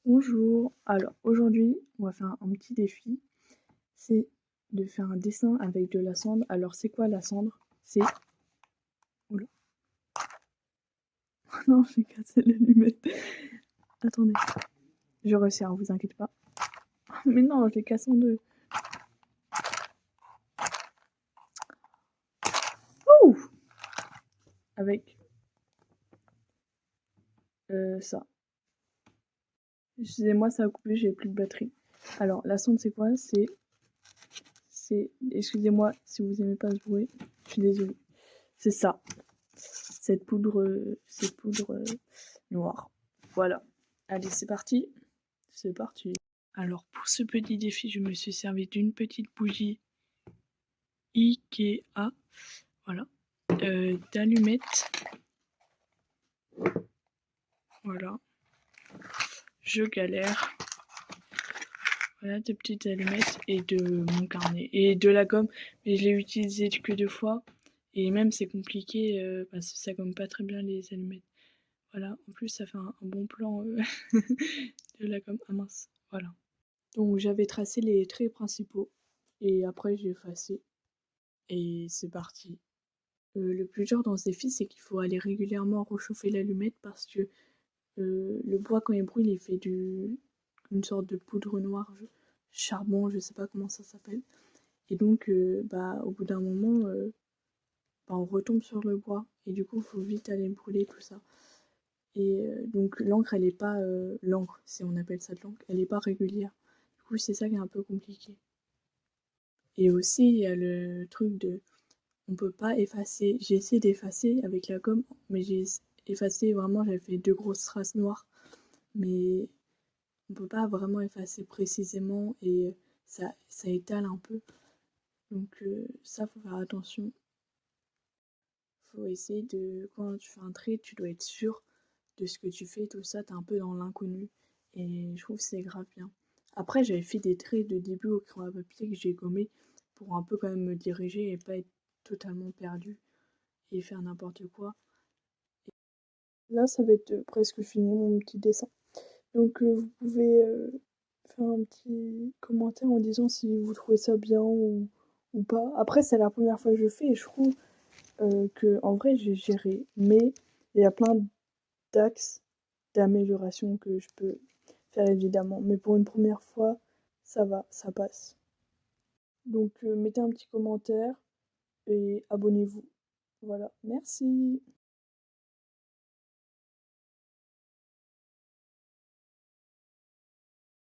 Bonjour, alors aujourd'hui on va faire un petit défi, c'est de faire un dessin avec de la cendre. Alors c'est quoi la cendre? C'est... Oula, non j'ai cassé l'allumette. Attendez, je resserre, vous inquiétez pas. Mais non, je l'ai cassé en deux. Ouh, avec ça. Excusez-moi, ça a coupé, j'ai plus de batterie. Alors la cendre c'est quoi? Excusez-moi si vous aimez pas ce bruit, je suis désolée. C'est ça, cette poudre noire. Voilà. Allez, c'est parti. C'est parti. Alors pour ce petit défi, je me suis servi d'une petite bougie Ikea, voilà, d'allumettes, voilà, je galère, voilà, de petites allumettes et de mon carnet et de la gomme, mais je l'ai utilisé que 2 fois et même c'est compliqué parce que ça gomme pas très bien les allumettes. Voilà, en plus ça fait un bon plan de la gomme. Ah mince, voilà. Donc j'avais tracé les traits principaux et après j'ai effacé et c'est parti. Le plus dur dans ce défi, c'est qu'il faut aller régulièrement réchauffer l'allumette parce que le bois quand il brûle, il fait une sorte de poudre noire, charbon, je sais pas comment ça s'appelle. Et donc au bout d'un moment, on retombe sur le bois et du coup il faut vite aller brûler tout ça. Et donc l'encre elle est pas l'encre, si on appelle ça de l'encre, elle est pas régulière. Du coup c'est ça qui est un peu compliqué. Et aussi il y a le truc de on peut pas effacer. J'ai essayé d'effacer avec la gomme, mais j'ai effacé vraiment, j'avais fait 2 grosses traces noires. Mais on peut pas vraiment effacer précisément et ça étale un peu. Donc ça, faut faire attention. Faut essayer de... Quand tu fais un trait, tu dois être sûr de ce que tu fais, tout ça, t'es un peu dans l'inconnu. Et je trouve que c'est grave bien. Après, j'avais fait des traits de début au crayon à papier que j'ai gommé pour un peu quand même me diriger et pas être totalement perdu et faire n'importe quoi. Là, ça va être presque fini mon petit dessin. Donc, vous pouvez faire un petit commentaire en disant si vous trouvez ça bien ou pas. Après, c'est la première fois que je fais et je trouve que en vrai, j'ai géré. Mais il y a plein d'axes d'amélioration que je peux faire évidemment. Mais pour une première fois, ça va, ça passe. Donc, mettez un petit commentaire et abonnez-vous. Voilà, merci.